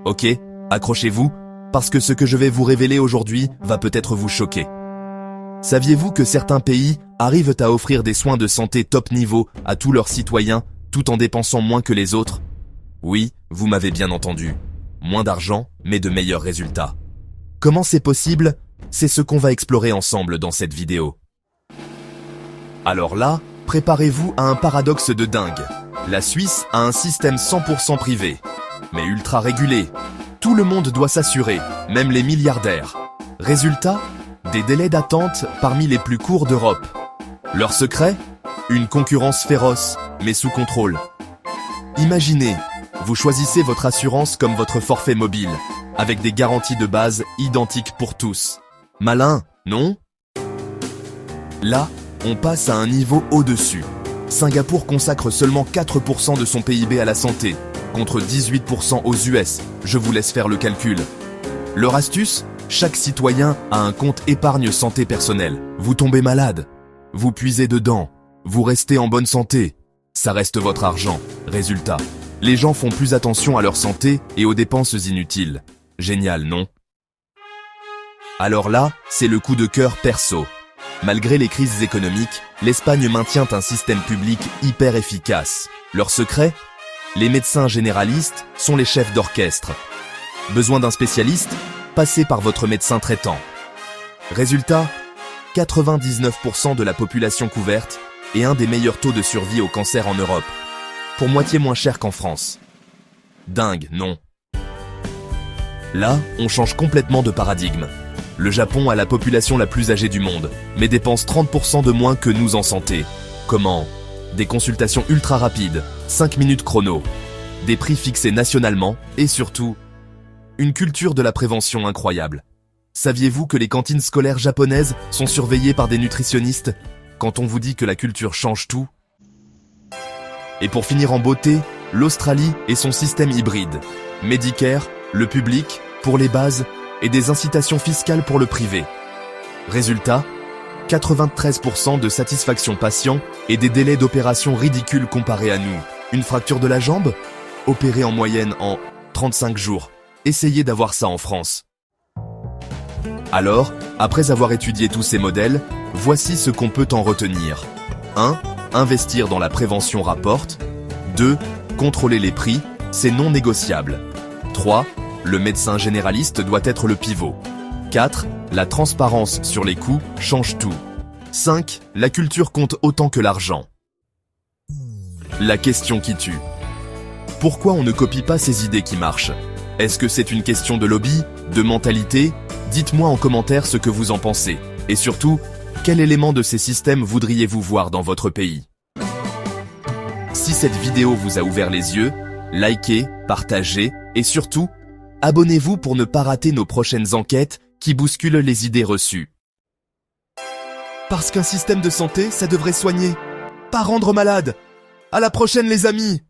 Ok, accrochez-vous, parce que ce que je vais vous révéler aujourd'hui va peut-être vous choquer. Saviez-vous que certains pays arrivent à offrir des soins de santé top niveau à tous leurs citoyens tout en dépensant moins que les autres? Oui, vous m'avez bien entendu. Moins d'argent, mais de meilleurs résultats. Comment c'est possible? C'est ce qu'on va explorer ensemble dans cette vidéo. Alors là, préparez-vous à un paradoxe de dingue. La Suisse a un système 100% privé, mais ultra régulé. Tout le monde doit s'assurer, même les milliardaires. Résultat, des délais d'attente parmi les plus courts d'Europe. Leur secret? Une concurrence féroce, mais sous contrôle. Imaginez, vous choisissez votre assurance comme votre forfait mobile, avec des garanties de base identiques pour tous. Malin, non? Là, on passe à un niveau au-dessus. Singapour consacre seulement 4% de son PIB à la santé, contre 18% aux US, je vous laisse faire le calcul. Leur astuce? Chaque citoyen a un compte épargne santé personnel. Vous tombez malade, vous puisez dedans, vous restez en bonne santé. Ça reste votre argent. Résultat, les gens font plus attention à leur santé et aux dépenses inutiles. Génial, non? Alors là, c'est le coup de cœur perso. Malgré les crises économiques, l'Espagne maintient un système public hyper efficace. Leur secret? Les médecins généralistes sont les chefs d'orchestre. Besoin d'un spécialiste? Passez par votre médecin traitant. Résultat, 99% de la population couverte et un des meilleurs taux de survie au cancer en Europe. Pour moitié moins cher qu'en France. Dingue, non? Là, on change complètement de paradigme. Le Japon a la population la plus âgée du monde, mais dépense 30% de moins que nous en santé. Comment? Des consultations ultra rapides, 5 minutes chrono, des prix fixés nationalement et surtout, une culture de la prévention incroyable. Saviez-vous que les cantines scolaires japonaises sont surveillées par des nutritionnistes? Quand on vous dit que la culture change tout. Et pour finir en beauté, l'Australie et son système hybride. Medicare, le public, pour les bases, et des incitations fiscales pour le privé. Résultat, 93% de satisfaction patient et des délais d'opération ridicules comparés à nous. Une fracture de la jambe? Opérée en moyenne en 35 jours. Essayez d'avoir ça en France. Alors, après avoir étudié tous ces modèles, voici ce qu'on peut en retenir. 1. Investir dans la prévention rapporte. 2. Contrôler les prix, c'est non négociable. 3. Le médecin généraliste doit être le pivot. 4. La transparence sur les coûts change tout. 5. La culture compte autant que l'argent. La question qui tue. Pourquoi on ne copie pas ces idées qui marchent? Est-ce que c'est une question de lobby, de mentalité? Dites-moi en commentaire ce que vous en pensez. Et surtout, quel élément de ces systèmes voudriez-vous voir dans votre pays? Si cette vidéo vous a ouvert les yeux, likez, partagez et surtout, abonnez-vous pour ne pas rater nos prochaines enquêtes qui bousculent les idées reçues. Parce qu'un système de santé, ça devrait soigner, pas rendre malade. À la prochaine les amis!